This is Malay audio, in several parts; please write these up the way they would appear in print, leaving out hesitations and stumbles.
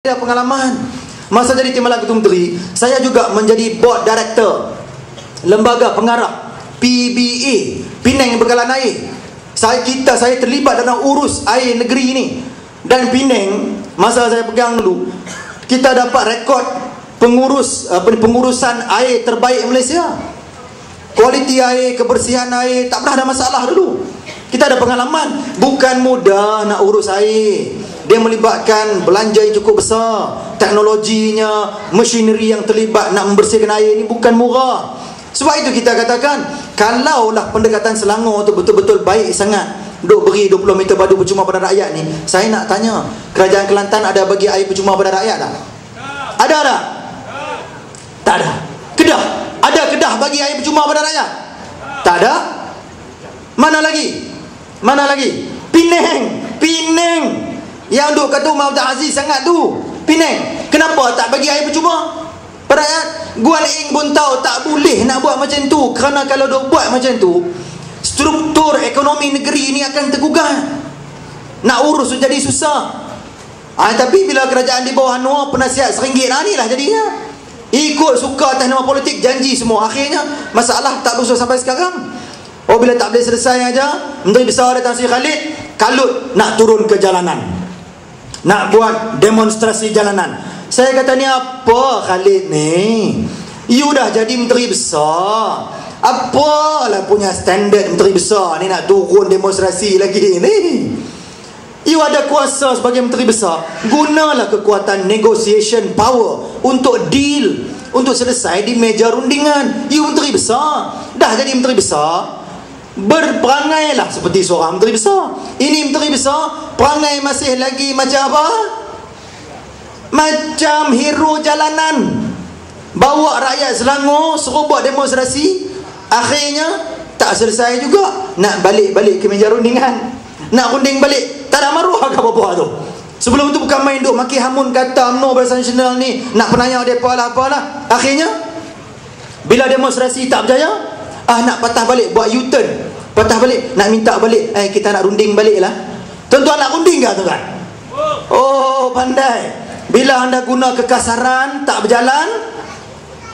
Ada pengalaman. Masa jadi Timbalan Ketua Menteri, saya juga menjadi board director lembaga pengarah PBA, Penang Bekalan Air. Saya terlibat dalam urus air negeri ini. Dan Penang, masa saya pegang dulu, kita dapat rekod pengurusan air terbaik Malaysia. Kualiti air, kebersihan air, tak pernah ada masalah dulu. Kita ada pengalaman. Bukan mudah nak urus air. Dia melibatkan belanja yang cukup besar, teknologinya, machinery yang terlibat nak membersihkan air ini bukan murah. Sebab itu kita katakan, kalaulah pendekatan Selangor tu betul-betul baik sangat, duk beri 20 meter badu percuma pada rakyat ni, saya nak tanya, Kerajaan Kelantan ada bagi air percuma pada rakyat tak? Ada tak? Tak ada. Kedah, ada Kedah bagi air percuma pada rakyat? Tak ada. Mana lagi? Mana lagi? Penang yang duk kata Umar Abdul Aziz sangat tu, Penang, kenapa tak bagi air percuma pada rakyat? Guan Eng pun tahu tak boleh nak buat macam tu, kerana kalau duk buat macam tu, struktur ekonomi negeri ni akan tergugat, nak urus jadi susah. Tapi bila kerajaan di bawah Anwar, penasihat RM1 lah ni lah jadinya, ikut suka atas nama politik, janji semua, akhirnya masalah tak berusut sampai sekarang. Bila tak boleh selesai aja, Menteri Besar Tan Sri Khalid kalut nak turun ke jalanan, nak buat demonstrasi jalanan. Saya kata, ni apa Khalid ni? You dah jadi Menteri Besar, apalah punya standard Menteri Besar ni nak turun demonstrasi lagi ni? You ada kuasa sebagai Menteri Besar, gunalah kekuatan negotiation power untuk deal, untuk selesai di meja rundingan. You Menteri Besar, dah jadi Menteri Besar, berperangailah seperti seorang Menteri Besar. Ini Menteri Besar, perangai masih lagi macam apa? Macam hero jalanan. Bawa rakyat Selangor suruh buat demonstrasi, akhirnya tak selesai juga. Nak balik-balik ke meja rundingan, nak runding balik, tak ada maruah ke apa-apa tu. Sebelum tu bukan main duk maki hamun kata UMNO Barisan Nasional ni, nak penayang dia apalah. Akhirnya bila demonstrasi tak berjaya, nak patah balik, buat U-turn, patah balik, nak minta balik, kita nak runding balik lah. Tuan-tuan nak runding ke tuan? Oh, pandai. Bila anda guna kekasaran, tak berjalan,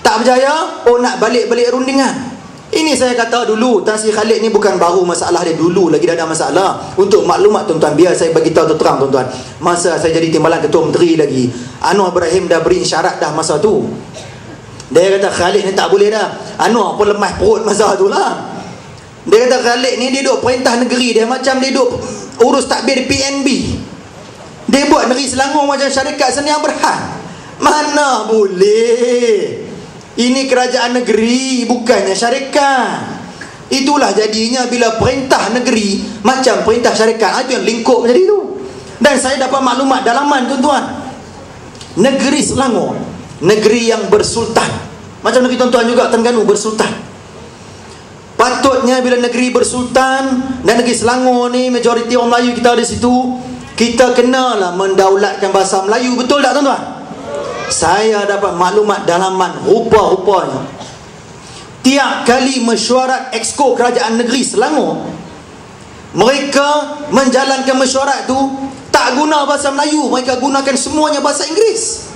tak berjaya, nak balik-balik rundingan. Ini saya kata dulu, Tan Sri Khalid ni bukan baru masalah dia, dulu lagi dah ada masalah. Untuk maklumat tuan-tuan, biar saya bagi tahu terang tuan-tuan, masa saya jadi Timbalan Ketua Menteri lagi, Anwar Ibrahim dah beri isyarat dah masa tu. Dia kata Khalid ni tak boleh dah. Anwar pun lemah perut masa tu lah. Dia kata Khalid ni dia duk perintah negeri dia macam dia duk urus takbir PNB. Dia buat negeri Selangor macam syarikat senior berhad. Mana boleh. Ini kerajaan negeri, bukannya syarikat. Itulah jadinya bila perintah negeri macam perintah syarikat. Itu yang lingkup jadi tu. Dan saya dapat maklumat dalaman tuan-tuan, negeri Selangor, negeri yang bersultan, macam negeri tuan-tuan juga Terengganu bersultan. Patutnya bila negeri bersultan, dan negeri Selangor ni majoriti orang Melayu kita ada di situ, kita kenalah mendaulatkan bahasa Melayu. Betul tak tuan-tuan? Saya dapat maklumat dalaman, rupa-rupanya tiap kali mesyuarat Exco Kerajaan Negeri Selangor, mereka menjalankan mesyuarat tu tak guna bahasa Melayu, mereka gunakan semuanya bahasa Inggeris.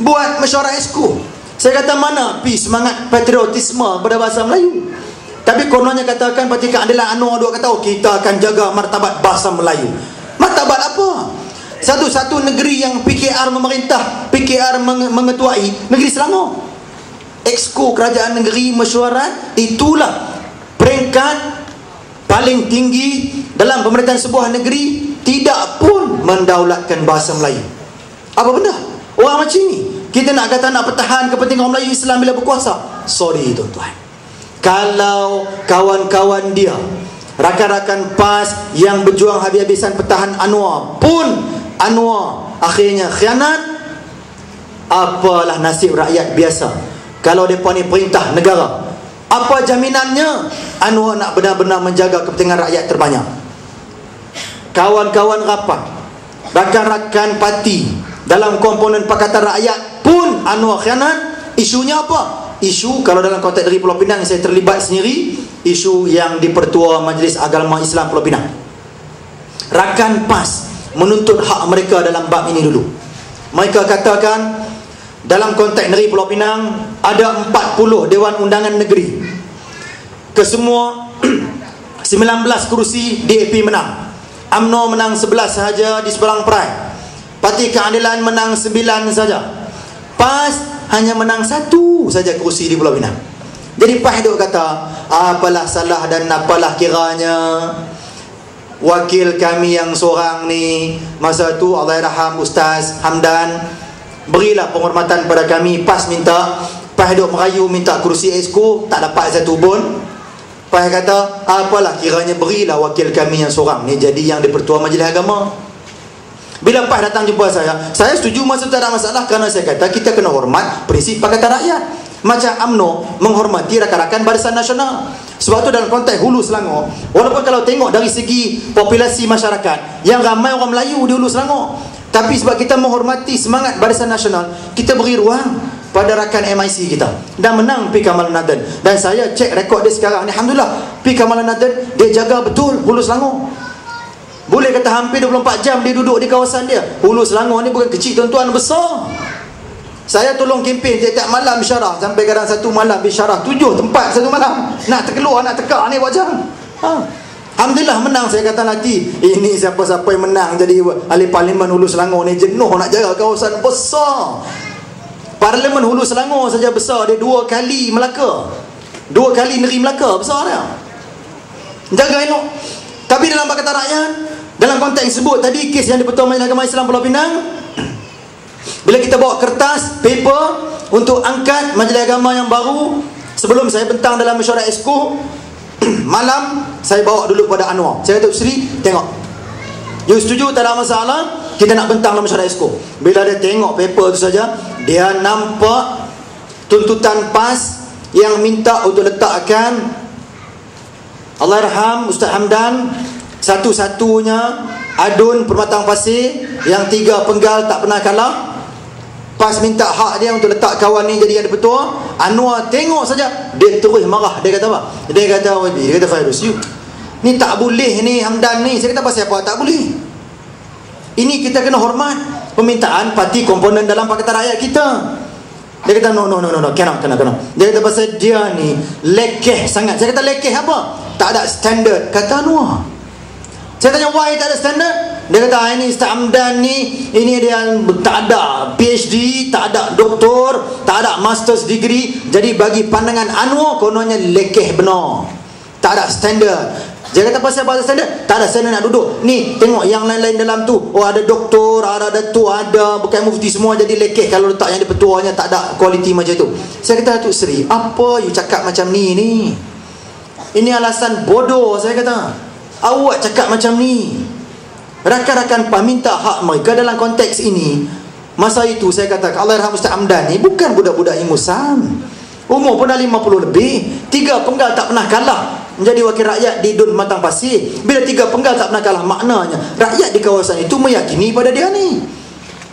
Buat mesyuarat Exco. Saya kata, mana semangat patriotisme pada bahasa Melayu? Tapi kononnya katakan Parti Keadilan Anwar duk kata, kita akan jaga martabat bahasa Melayu. Martabat apa? Satu-satu negeri yang PKR memerintah, PKR mengetuai, negeri Selangor. Exco Kerajaan Negeri mesyuarat, itulah peringkat paling tinggi dalam pemerintahan sebuah negeri, tidak pun mendaulatkan bahasa Melayu. Apa benda? Orang macam ni kita nak kata nak pertahan kepentingan orang Melayu Islam bila berkuasa? Sorry tuan-tuan, kalau kawan-kawan dia, rakan-rakan PAS yang berjuang habis-habisan pertahan Anwar pun Anwar akhirnya khianat, apalah nasib rakyat biasa kalau mereka ni perintah negara? Apa jaminannya Anwar nak benar-benar menjaga kepentingan rakyat terbanyak? Kawan-kawan rapat, rakan-rakan parti dalam komponen Pakatan Rakyat pun Anwar khianat. Isunya apa? Isu, kalau dalam konteks dari Pulau Pinang saya terlibat sendiri, isu yang di Pertua Majlis Agama Islam Pulau Pinang. Rakan PAS menuntut hak mereka dalam bab ini dulu. Mereka katakan dalam konteks negeri Pulau Pinang ada 40 Dewan Undangan Negeri. Kesemua 19 kerusi DAP menang. UMNO menang 11 sahaja di Seberang Perai. Parti Keadilan menang 9 saja. PAS hanya menang 1 saja kerusi di Pulau Pinang. Jadi PAS duk kata, apalah salah dan apalah kiranya wakil kami yang seorang ni masa tu Allahyarham Ustaz Hamdan berilah penghormatan pada kami. PAS minta, PAS duk merayu minta kerusi exco, tak dapat satu pun. PAS kata, apalah kiranya berilah wakil kami yang seorang ni jadi yang di-Pertua Majlis Agama. Bila PAS datang jumpa saya setuju masa tu tak ada masalah, kerana saya kata kita kena hormat prinsip Pakatan Rakyat. Macam UMNO menghormati rakan-rakan Barisan Nasional. Sebab tu dalam konteks Hulu Selangor, walaupun kalau tengok dari segi populasi masyarakat, yang ramai orang Melayu di Hulu Selangor, tapi sebab kita menghormati semangat Barisan Nasional, kita beri ruang pada rakan MIC kita, dan menang P. Kamalan Naden. Dan saya cek rekod dia sekarang ni, alhamdulillah, P. Kamalan Naden dia jaga betul Hulu Selangor. Boleh kata hampir 24 jam dia duduk di kawasan dia. Hulu Selangor ni bukan kecil tuan-tuan, besar. Saya tolong kempen tiap-tiap malam bisyarah, sampai kadang satu malam bisyarah 7 tempat satu malam. Nak terkeluar, nak tekak ni wajah. Alhamdulillah menang. Saya kata nanti ini siapa-siapa yang menang jadi ahli parlimen Hulu Selangor ni jenuh nak jaga kawasan besar. Parlimen Hulu Selangor saja besar, dia 2 kali Melaka, 2 kali Negeri Melaka, besar dia. Jaga elok. Tapi dalam Pakatan Rakyat, dalam konteks sebut tadi, kes yang di-Pertua Majlis Agama Islam Pulau Pinang, bila kita bawa kertas, paper untuk angkat Majlis Agama yang baru, sebelum saya bentang dalam mesyuarat exco, malam saya bawa dulu pada Anwar. Saya kata, Sri, tengok, you setuju tak ada masalah, kita nak bentang dalam mesyuarat exco. Bila dia tengok paper tu saja, dia nampak tuntutan PAS yang minta untuk letakkan Allahyarham Ustaz Hamdan satu-satunya adun Permatang Pasir yang 3 penggal tak pernah kalah. PAS minta hak dia untuk letak kawan ni jadi yang di-Pertua. Anwar tengok saja, dia terus marah. Dia kata apa? Dia kata, dia kata, Fairuz, you ni tak boleh ni Hamdan ni. Saya kata, pasal apa tak boleh? Ini kita kena hormat permintaan parti komponen dalam Pakatan Rakyat kita. Dia kata, no, cannot. Dia kata, pasal dia ni lekeh sangat. Saya kata, lekeh apa? Tak ada standard, kata Anwar. Saya tanya, why tak ada standard? Dia kata, ini Ustaz Hamdan ni, ini dia tak ada PhD, tak ada doktor, tak ada master's degree. Jadi bagi pandangan Anwar, kononnya lekeh benar, tak ada standard. Dia kata, pasal apa standard? Tak ada standard nak duduk. Ni tengok yang lain-lain dalam tu, oh ada doktor, ada datuk, ada bukan mufti, semua jadi lekeh. Kalau letak yang di-Pertuanya tak ada kualiti macam tu. Saya kata, Datuk Seri, apa you cakap macam ni? Ini alasan bodoh. Saya kata, awak cakap macam ni. Rakan-rakan PAS minta hak mereka dalam konteks ini. Masa itu saya kata, Allahyarham Ustaz Hamdan ni bukan budak-budak ingusan, umur pun dah 50 lebih, 3 penggal tak pernah kalah menjadi wakil rakyat di Dun Matang Pasir. Bila 3 penggal tak pernah kalah, maknanya rakyat di kawasan itu meyakini pada dia ni.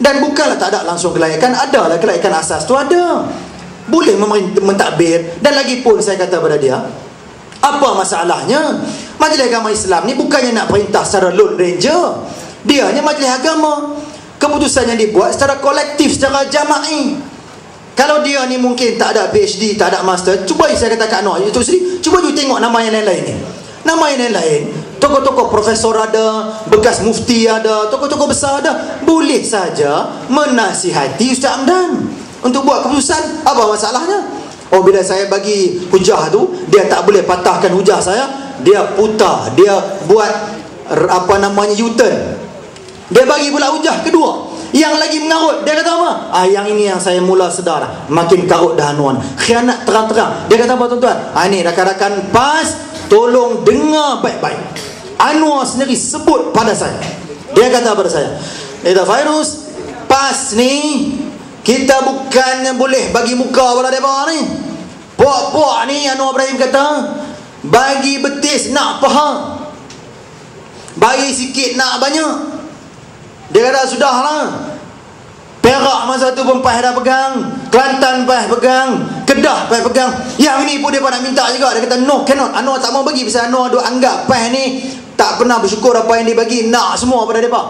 Dan bukanlah tak ada langsung kelayakan, adalah kelayakan asas tu ada, boleh mentadbir. Dan lagi pun saya kata pada dia, apa masalahnya? Majlis Agama Islam ni bukannya nak perintah secara lone ranger. Dia hanya majlis agama. Keputusan yang dibuat secara kolektif, secara jama'i. Kalau dia ni mungkin tak ada PhD, tak ada master, cuba saya kata kat Noah, itu Sri, cuba you tengok nama yang lain-lain ni. Nama yang lain-lain, tokoh-tokoh profesor ada, bekas mufti ada, tokoh-tokoh besar ada, boleh saja menasihati Ustaz Hamdan untuk buat keputusan. Apa masalahnya? Oh, bila saya bagi hujah tu, dia tak boleh patahkan hujah saya, dia putar, dia buat apa namanya U-turn. Dia bagi pula hujah kedua yang lagi mengarut. Dia kata apa? Yang ini yang saya mula sedar, makin karut dah Anwar. Khianat terang-terang. Dia kata apa tuan-tuan? Ini rakan-rakan PAS, tolong dengar baik-baik. Anwar sendiri sebut pada saya. Dia kata pada saya, dia kata, Fairuz, PAS ni kita bukannya boleh bagi muka pada mereka ni. Puak-puak ni, Anwar Ibrahim kata, bagi betis nak paha, bagi sikit nak banyak. Dia kata, sudahlah. Perak masa tu pun PAS dah pegang, Kelantan PAS pegang, Kedah PAS pegang. Yang ini pun dia nak minta juga. Dia kata, no, cannot. Anwar tak mau bagi. Pasal Anwar duk anggap PAS ni tak pernah bersyukur apa yang dia bagi, nak semua pada mereka.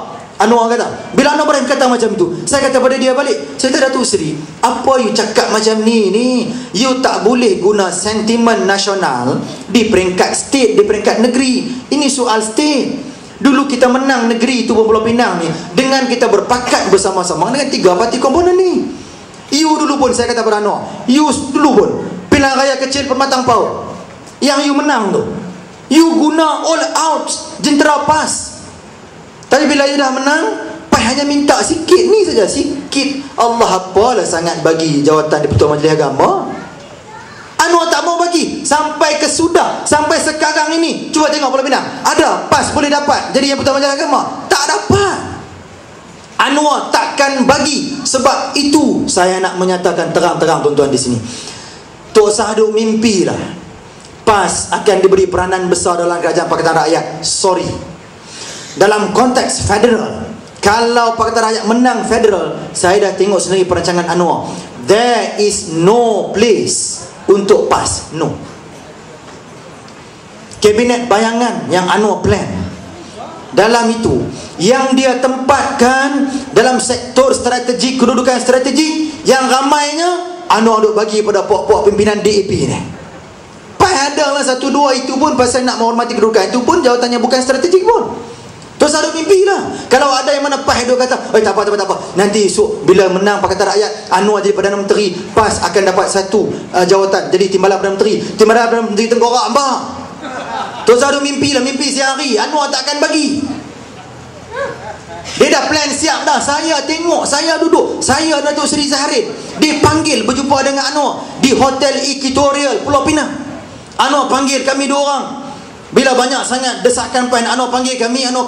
Anwar kata, bila Anwar Ibrahim kata macam tu, saya kata pada dia balik, saya kata Datuk Seri, apa you cakap macam ni? You tak boleh guna sentimen nasional di peringkat state, di peringkat negeri. Ini soal state. Dulu kita menang negeri itu Pulau Pinang ni dengan kita berpakat bersama-sama dengan 3 parti komponen ni. You dulu pun, saya kata pada Anwar, you dulu pun pilihan raya kecil Permatang Pau yang you menang tu, you guna all out jentera PAS. Tapi bila you dah menang, PAS hanya minta sikit ni saja, sikit. Allah apalah sangat bagi jawatan di Pertuan Majlis Agama. Anwar tak mau bagi sampai ke sudah, sampai sekarang ini. Cuba tengok Pulau Pinang, ada PAS boleh dapat jadi yang Pertuan Majlis Agama? Tak dapat. Anwar takkan bagi. Sebab itu saya nak menyatakan terang-terang tuan-tuan di sini, tak usah duk mimpi lah PAS akan diberi peranan besar dalam kerajaan Pakatan Rakyat. Sorry, dalam konteks federal, kalau Pakatan Rakyat menang federal, saya dah tengok sendiri perancangan Anwar, there is no place untuk PAS. No. Kabinet bayangan yang Anwar plan, dalam itu yang dia tempatkan dalam sektor strategi, kedudukan strategi yang ramainya Anwar duk bagi pada pok-pok pimpinan DAP ni. PAS ada lah 1-2, itu pun pasal nak menghormati kedudukan, itu pun jawatannya bukan strategik pun. Terus ada mimpi lah. Kalau ada yang mana PAS dia kata, tak apa, nanti esok bila menang Pakatan Rakyat, Anwar jadi Perdana Menteri, PAS akan dapat 1 jawatan, jadi Timbalan Perdana Menteri, Timbalan Perdana Menteri tengkorak mbak. Terus ada mimpi lah, mimpi siang hari. Anwar tak akan bagi. Dia dah plan siap dah. Saya tengok, saya duduk, saya Datuk Seri Zahrin dipanggil berjumpa dengan Anwar di Hotel Equatorial Pulau Pinang. Anwar panggil kami 2 orang. Bila banyak sangat desakan PAS, Anwar panggil kami. Anwar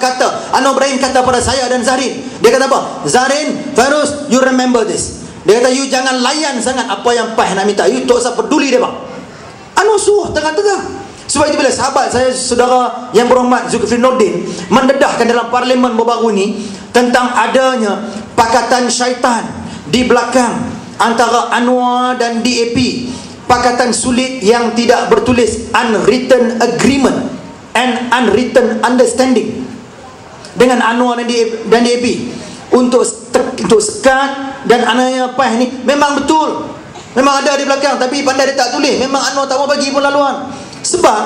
Ibrahim kata pada saya dan Zahrin, dia kata apa? Zahrin, Fairuz, you remember this. Dia kata, you jangan layan sangat apa yang PAS nak minta. You tak usah peduli dia bang. Anwar suruh terang-terang. Sebab itu bila sahabat saya, saudara yang berhormat Zulkifli Nordin mendedahkan dalam parlimen baru ni tentang adanya pakatan syaitan di belakang antara Anwar dan DAP, pakatan sulit yang tidak bertulis, unwritten agreement and unwritten understanding dengan Anwar dan DAP untuk sekat dan anaknya PAS ni. Memang betul, memang ada di belakang, tapi pandai dia tak tulis. Memang Anwar tak mau bagi pun laluan. Sebab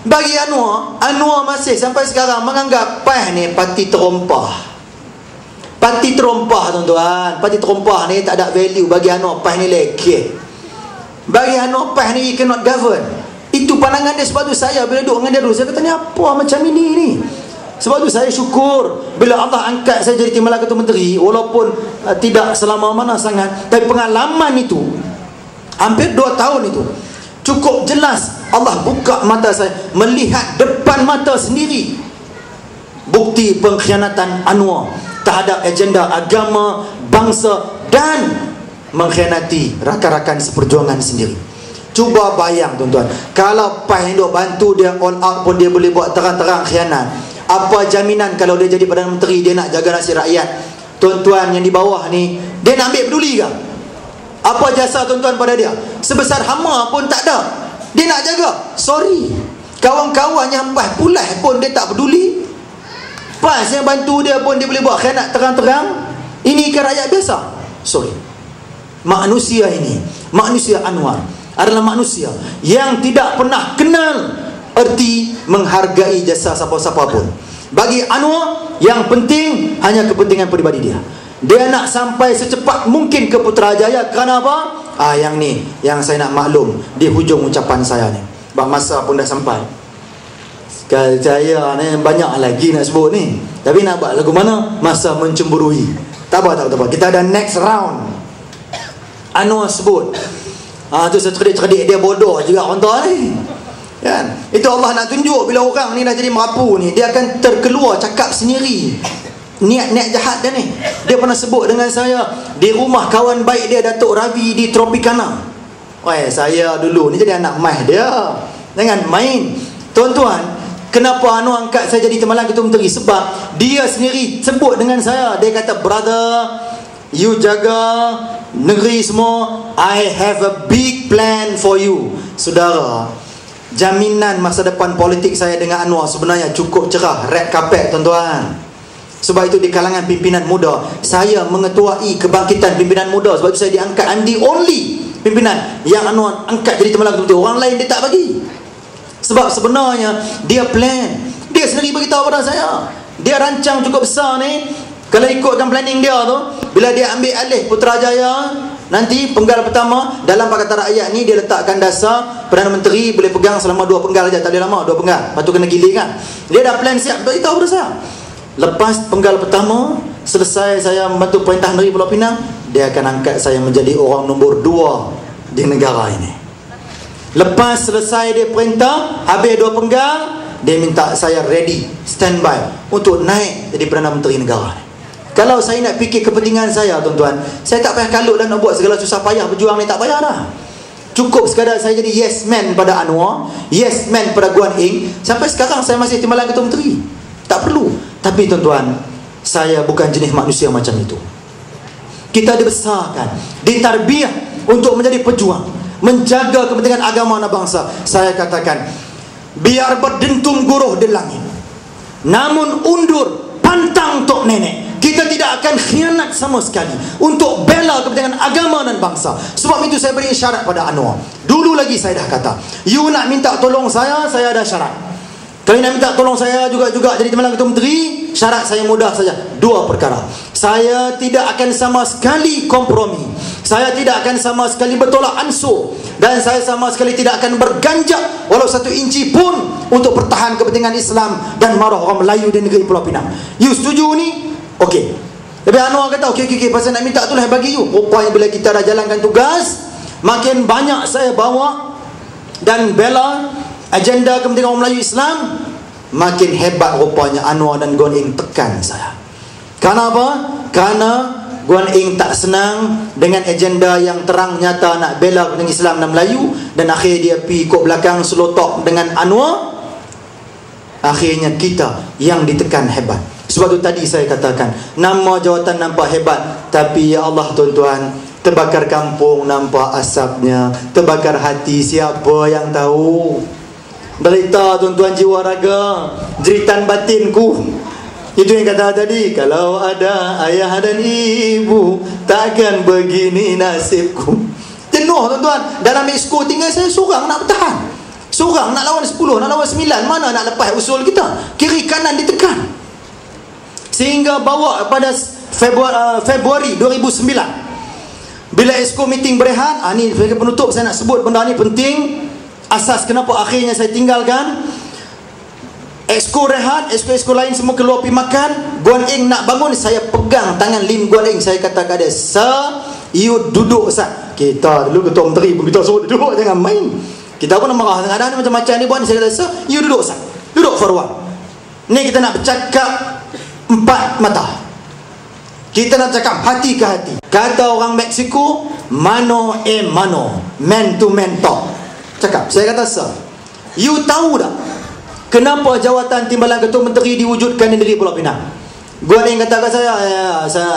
bagi Anwar masih sampai sekarang menganggap PAS ni parti terompah. Parti terompah tuan-tuan. Parti terompah ni tak ada value bagi Anwar. PAS ni lekeh. Bagi Anwar, PAS ni cannot govern. Itu pandangan dia. Sebab tu saya bila duduk dengan dia dulu, saya kata ni apa macam ini ni. Sebab tu saya syukur bila Allah angkat saya jadi Timbalan Ketua Menteri, walaupun tidak selama mana sangat, tapi pengalaman itu hampir 2 tahun itu cukup jelas. Allah buka mata saya melihat depan mata sendiri bukti pengkhianatan Anwar terhadap agenda agama, bangsa dan mengkhianati rakan-rakan seperjuangan sendiri. Cuba bayang tuan-tuan, kalau PAS yang bantu dia all out pun dia boleh buat terang-terang khianat, apa jaminan kalau dia jadi Perdana Menteri, dia nak jaga nasib rakyat? Tuan-tuan yang di bawah ni, dia nak ambil peduli ke? Apa jasa tuan-tuan pada dia? Sebesar hama pun tak ada. Dia nak jaga. Sorry, kawan-kawan yang PAS Pulas pun dia tak peduli. PAS yang bantu dia pun dia boleh buat khianat terang-terang. Ini ke rakyat biasa? Sorry. Manusia ini, manusia Anwar adalah manusia yang tidak pernah kenal erti menghargai jasa siapa-siapa pun. Bagi Anwar, yang penting hanya kepentingan peribadi dia. Dia nak sampai secepat mungkin ke Putrajaya. Kerana apa? Yang ni yang saya nak maklum di hujung ucapan saya ni. Bang, masa pun dah sampai. Saya ni banyak lagi nak sebut ni, tapi nak buat lagu mana? Masa mencemburui. Tak apa. Kita ada next round. Anwar sebut tu secerdik-cerdik dia bodoh juga orang tua ni kan? Itu Allah nak tunjuk bila orang ni dah jadi merapu ni, dia akan terkeluar cakap sendiri niat-niat jahat dia ni. Dia pernah sebut dengan saya di rumah kawan baik dia, Datuk Ravi di Tropicana. Saya dulu ni jadi anak mas dia. Jangan main tuan-tuan. Kenapa Anwar angkat saya jadi Timbalan Ketua Menteri? Sebab dia sendiri sebut dengan saya, dia kata, brother, you jaga negeri semua, I have a big plan for you. Saudara, jaminan masa depan politik saya dengan Anwar sebenarnya cukup cerah. Red carpet tuan-tuan. Sebab itu di kalangan pimpinan muda, saya mengetuai kebangkitan pimpinan muda. Sebab itu saya diangkat. I'm the only pimpinan yang Anwar angkat jadi Temanlang Ketua Menteri. Orang lain dia tak bagi. Sebab sebenarnya dia plan. Dia sendiri beritahu pada saya. Dia rancang cukup besar ni. Kalau ikutkan planning dia tu, bila dia ambil alih Putrajaya, nanti penggal pertama dalam Pakatan Rakyat ni dia letakkan dasar Perdana Menteri boleh pegang selama 2 penggal saja, tak boleh lama 2 penggal. Lepas tu kena giling kan. Dia dah plan siap, beritahu pada saya. Lepas penggal pertama selesai, saya membantu Perintah Negeri Pulau Pinang, dia akan angkat saya menjadi orang nombor 2 di negara ini. Lepas selesai dia perintah, habis 2 penggal, dia minta saya ready, standby untuk naik jadi Perdana Menteri negara ni. Kalau saya nak fikir kepentingan saya, tuan-tuan, saya tak payah kalut dan nak buat segala susah payah berjuang ni, tak payah dah. Cukup sekadar saya jadi yes man pada Anwar, yes man pada Guan Eng. Sampai sekarang saya masih Timbalan Ketua Menteri. Tak perlu. Tapi tuan-tuan, saya bukan jenis manusia macam itu. Kita dibesarkan, ditarbiah untuk menjadi pejuang, menjaga kepentingan agama dan bangsa. Saya katakan, biar berdentum guruh di langit, namun undur pantang tok nenek. Kita tidak akan khianat sama sekali untuk bela kepentingan agama dan bangsa. Sebab itu saya beri syarat pada Anwar. Dulu lagi saya dah kata, you nak minta tolong saya ada syarat. Kalau nak minta tolong saya juga jadi Timbalan Ketua Menteri, syarat saya mudah saja, 2 perkara. Saya tidak akan sama sekali kompromi. Saya tidak akan sama sekali bertolak ansur. Dan saya sama sekali tidak akan berganjak walau 1 inci pun untuk pertahan kepentingan Islam dan maruah orang Melayu di negeri Pulau Pinang. You setuju ni? Okey. Tapi Anwar kata, okey, pasal nak minta tu lah bagi you. Rupanya bila kita dah jalankan tugas, makin banyak saya bawa dan bela agenda kepentingan orang Melayu Islam, makin hebat rupanya Anwar dan Guan Eng tekan saya. Kenapa? Kerana Guan Eng tak senang dengan agenda yang terang nyata nak bela kepentingan Islam dan Melayu, dan akhir dia pergi ikut belakang selotok dengan Anwar. Akhirnya kita yang ditekan hebat. Sebab tu tadi saya katakan, nama jawatan nampak hebat, tapi ya Allah tuan-tuan, terbakar kampung nampak asapnya, terbakar hati siapa yang tahu. Derita tuan-tuan jiwa raga, jeritan batinku. Itu yang kata tadi, kalau ada ayah dan ibu, takkan begini nasibku. Jenuh tuan-tuan. Dalam exco tinggal saya seorang nak bertahan, seorang nak lawan 10, nak lawan 9. Mana nak lepas usul kita? Kiri kanan ditekan. Sehingga bawa pada Februari 2009, bila exco meeting berehat. Ni sebagai penutup saya nak sebut benda ni penting. Asas kenapa akhirnya saya tinggalkan. Exco rehat, exco lain semua keluar pergi makan. Guan Eng nak bangun, saya pegang tangan Lim Guan Eng. Saya kata kat dia, sir, you duduk Ustaz. Kita dulu Ketua Menteri pun kita suruh duduk, jangan main. Kita pun nak marah kadang-kadang ni macam-macam ni buat ni. Saya kata, sir, you duduk Ustaz, duduk for a while. Ni kita nak bercakap 4 mata. Kita nak cakap hati ke hati. Kata orang Mexico, mano a mano, man to man talk. Cakap. Saya kata, sir, you tahu tak kenapa jawatan Timbalan Ketua Menteri diwujudkan di negeri Pulau Pinang? Guan Eng kata kat saya,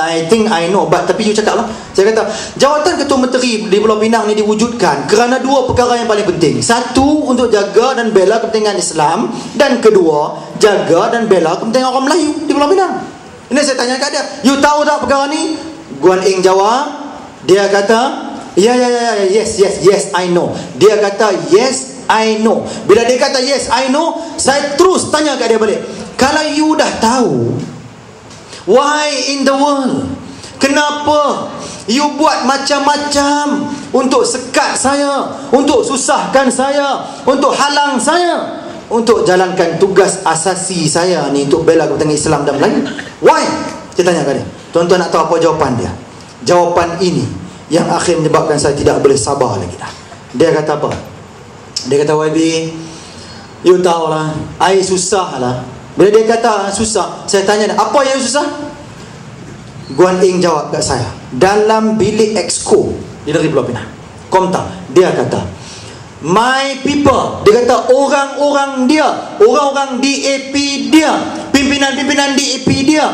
I think I know, but tapi you cakap lah. Saya kata, jawatan Ketua Menteri di Pulau Pinang ni diwujudkan kerana 2 perkara yang paling penting. 1, untuk jaga dan bela kepentingan Islam, dan kedua, jaga dan bela kepentingan orang Melayu di Pulau Pinang. Ini saya tanya kat dia, you tahu tak perkara ni? Guan Eng jawab, dia kata, yes, I know. Dia kata, yes, I know. Bila dia kata yes, I know, saya terus tanya kat dia balik, kalau you dah tahu, why in the world, kenapa you buat macam-macam untuk sekat saya, untuk susahkan saya, untuk halang saya untuk jalankan tugas asasi saya ni, untuk bela kepentingan Islam dan Melayu? Why? Saya tanya kat dia. Tuan-tuan nak tahu apa jawapan dia? Jawapan ini yang akhir menyebabkan saya tidak boleh sabar lagi dah. Dia kata apa? Dia kata, YB, you tahu lah, I susah lah. Bila dia kata susah, saya tanya dia, apa yang susah? Guan Eng jawab kat saya, dalam bilik exco di negeri Pulau Pinang, Komta, dia kata, my people, dia kata orang-orang dia, orang-orang DAP dia, pimpinan-pimpinan DAP dia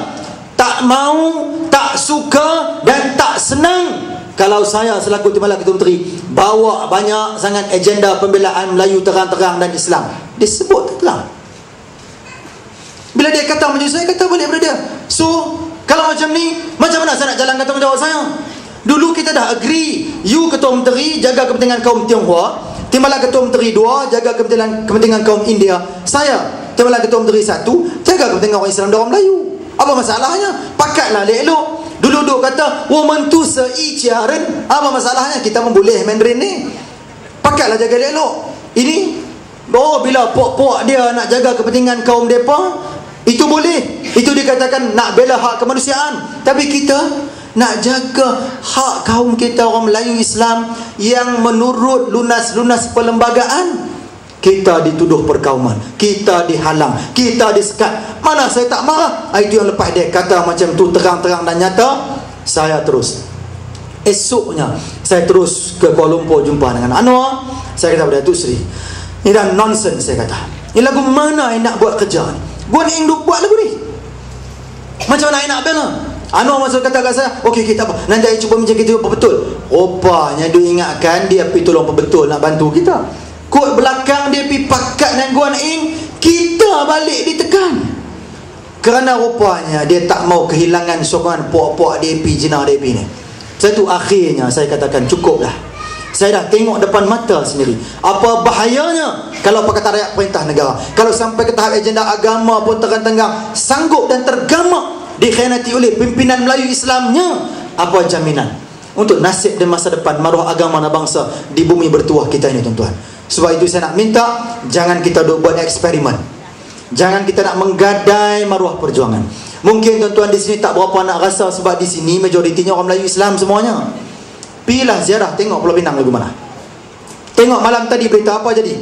tak mau, tak suka dan tak senang kalau saya selaku Timbalan Ketua Menteri bawa banyak sangat agenda pembelaan Melayu terang-terang dan Islam. Dia sebut terang. Bila dia kata macam saya kata balik pada dia. So kalau macam ni, macam mana saya nak jalankan tanggungjawab saya? Dulu kita dah agree, you ketua menteri jaga kepentingan kaum Tionghoa, timbalan ketua menteri 2 jaga kepentingan kaum India, saya timbalan ketua menteri 1 jaga kepentingan orang Islam dan orang Melayu. Apa masalahnya? Pakatlah elok. Dulu kata woman tu seicaran, apa masalahnya? Kita memboleh Mandarin ni. Pakatlah jaga elok. Ini bila pok-pok dia nak jaga kepentingan kaum depa, itu boleh. Itu dikatakan nak bela hak kemanusiaan. Tapi kita nak jaga hak kaum kita orang Melayu Islam yang menurut lunas-lunas perlembagaan, kita dituduh perkauman, kita dihalang, kita disekat. Mana saya tak marah. Itu yang lepas dia kata macam tu terang-terang dan nyata, saya terus. Esoknya saya terus ke Kuala Lumpur jumpa dengan Anwar. Saya kata pada Datuk Seri, ini dah nonsense. Saya kata, ini lagu mana yang nak buat kerja ni? Gua ni yang buat lagu ni, macam mana yang nak bela? Anwar masuk kata kat saya, okey kita apa, nanti saya cuba macam kita apa betul. Rupanya dia ingatkan dia pergi tolong betul nak bantu kita. Kot belakang dia pergi pakat dengan Guan Ing, kita balik ditekan. Kerana rupanya dia tak mau kehilangan sokongan puak-puak DAP, jenah DAP ni. Satu akhirnya saya katakan cukup dah. Saya dah tengok depan mata sendiri apa bahayanya kalau Pakatan Rakyat Perintah Negara, kalau sampai ke tahap agenda agama pun terang-tegang sanggup dan tergamak dikhianati oleh pimpinan Melayu Islamnya. Apa jaminan untuk nasib dan masa depan maruah agama dan bangsa di bumi bertuah kita ini, tuan-tuan? Sebab itu saya nak minta, jangan kita buat eksperimen, jangan kita nak menggadai maruah perjuangan. Mungkin tuan-tuan di sini tak berapa nak rasa, sebab di sini majoritinya orang Melayu Islam semuanya. Pergilah ziarah, tengok Pulau Pinang lagu mana. Tengok malam tadi berita apa jadi.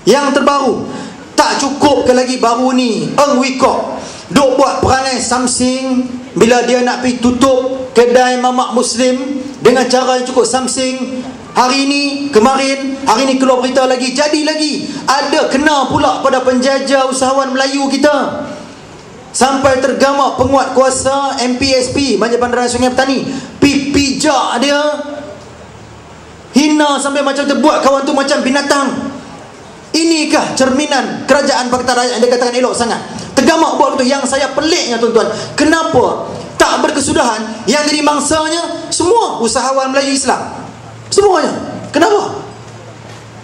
Yang terbaru, tak cukup ke lagi baru ni Eng Wee Kok duk buat perangai samsing bila dia nak pergi tutup kedai mamak Muslim dengan cara yang cukup samsing. Hari ni, kemarin, hari ni keluar berita lagi, jadi lagi ada kena pula pada penjajah usahawan Melayu kita. Sampai tergamak penguat kuasa MPSP, Manja Bandaraya Sungai Petani, pijak dia, hina sampai macam terbuat kawan tu macam binatang. Inikah cerminan kerajaan Pakatan Rakyat yang dia katakan elok sangat? Tergamak buat itu. Yang saya peliknya, tuan-tuan, kenapa tak berkesudahan yang jadi mangsanya semua usahawan Melayu Islam semuanya? Kenapa?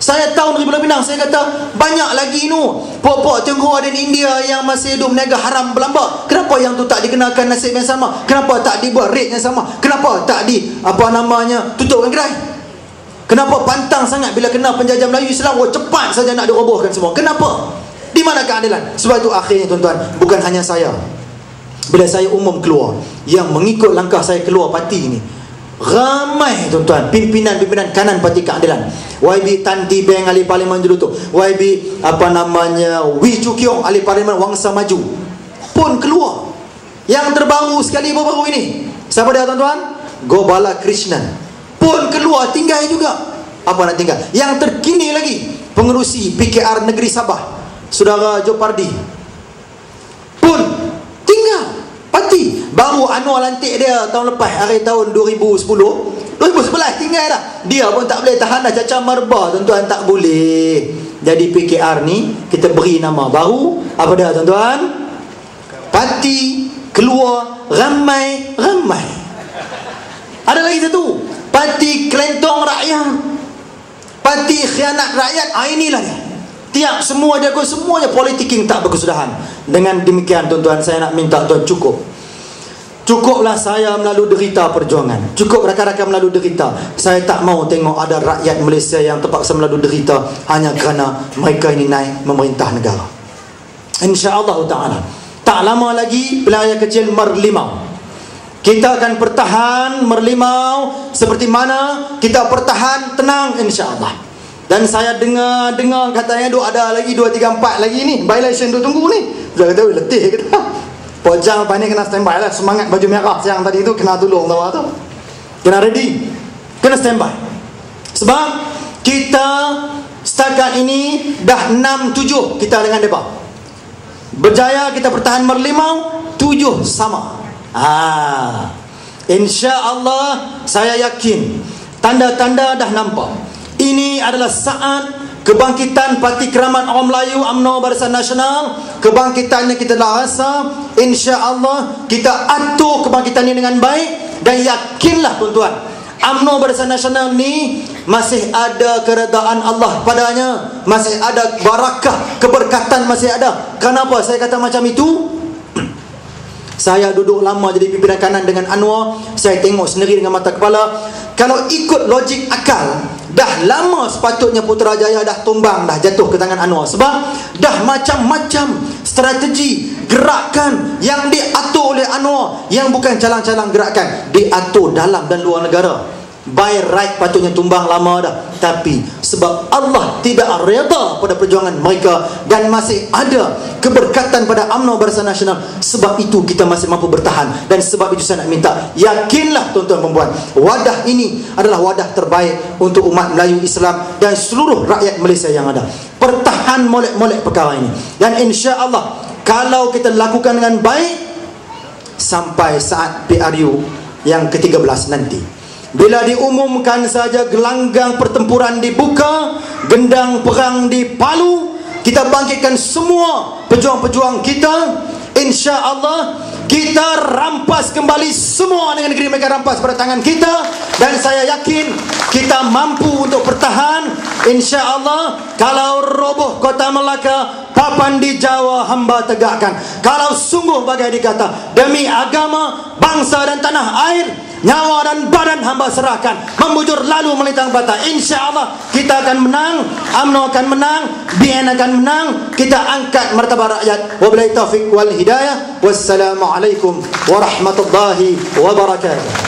Saya tahu dari Pulau Pinang, saya kata banyak lagi pok-pok Tionghoa dan India yang masih hidup meniaga haram berlambak. Kenapa yang tu tak dikenakan nasib yang sama? Kenapa tak dibuat rate yang sama? Kenapa tak tutupkan gerai? Kenapa pantang sangat bila kena penjajah Melayu Islam, cepat saja nak dirobohkan semua? Kenapa? Di mana keadilan? Sebab itu akhirnya, tuan-tuan, bukan hanya saya, bila saya umum keluar, yang mengikut langkah saya keluar parti ini ramai, tuan-tuan, pimpinan-pimpinan kanan Parti Keadilan. YB Tan Ti Beng ahli parlimen dulu tu, YB Wee Chu Kiong ahli parlimen Wangsa Maju pun keluar. Yang terbaru sekali baru ini, siapa dia, tuan-tuan? Gobala Krishnan pun keluar, tinggal juga. Apa nak tinggal? Yang terkini lagi, pengerusi PKR Negeri Sabah, Saudara Jopardi pun tinggal parti. Baru Anwar lantik dia tahun lepas, akhir tahun 2011 tinggal dah. Dia pun tak boleh tahan dah, cacah marba, tuan-tuan, tak boleh. Jadi PKR ni kita beri nama baru, apa dia, tuan-tuan? Parti keluar ramai. Ada lagi satu, Parti Kelentong Rakyat, Parti Khianat Rakyat. Inilah dia. Tiap semua jago, semuanya politiking tak berkesudahan. Dengan demikian, tuan-tuan, saya nak minta tuan cukuplah saya melalui derita perjuangan. Cukup rakan-rakan melalui derita. Saya tak mau tengok ada rakyat Malaysia yang terpaksa melalui derita hanya kerana mereka ini naik memerintah negara. InsyaAllah ta'ala, tak lama lagi wilayah kecil Merlimau, kita akan pertahan Merlimau seperti mana kita pertahan Tenang, insyaAllah. Dan saya dengar katanya ada lagi 2, 3, 4 lagi ni by-election tu tunggu ni. Saya kata letih kita. Pojang lepas ni kena standby lah. Semangat baju merah siang tadi tu kena tolong tahu tu. Kena ready, kena standby. Sebab kita setakat ini dah 6-7 kita dengan mereka. Berjaya kita pertahan Merlimau, 7 sama. InsyaAllah saya yakin tanda-tanda dah nampak. Ini adalah saat kebangkitan Parti Keramat Orang Melayu UMNO Barisan Nasional, kebangkitannya kita dah rasa. InsyaAllah kita atur kebangkitan ini dengan baik. Dan yakinlah tuan-tuan, UMNO Barisan Nasional ni masih ada keredaan Allah padanya, masih ada barakah, keberkatan masih ada. Kenapa saya kata macam itu? Saya duduk lama jadi pimpinan kanan dengan Anwar, saya tengok sendiri dengan mata kepala. Kalau ikut logik akal, dah lama sepatutnya Putrajaya dah tumbang, dah jatuh ke tangan Anwar. Sebab dah macam-macam strategi gerakan yang diatur oleh Anwar, yang bukan calang-calang gerakan, diatur dalam dan luar negara. By right patutnya tumbang lama dah. Tapi sebab Allah tidak redha pada perjuangan mereka dan masih ada keberkatan pada UMNO Barisan Nasional, sebab itu kita masih mampu bertahan. Dan sebab itu saya nak minta, yakinlah tuan-tuan perempuan, wadah ini adalah wadah terbaik untuk umat Melayu Islam dan seluruh rakyat Malaysia yang ada. Pertahan molek-molek perkara ini. Dan insya-Allah kalau kita lakukan dengan baik sampai saat PRU yang ke-13 nanti, bila diumumkan saja gelanggang pertempuran dibuka, gendang perang dipalu, kita bangkitkan semua pejuang-pejuang kita. InsyaAllah kita rampas kembali semua dengan negeri mereka rampas pada tangan kita. Dan saya yakin kita mampu untuk bertahan. InsyaAllah kalau roboh kota Melaka, papan di Jawa hamba tegakkan. Kalau sungguh bagai dikata, demi agama, bangsa dan tanah air, nyawa dan badan hamba serahkan, membujur lalu melintang bata. InsyaAllah kita akan menang, UMNO akan menang, BN akan menang. Kita angkat martabat rakyat. Wabillahi taufiq wal hidayah. Wassalamualaikum warahmatullahi wabarakatuh.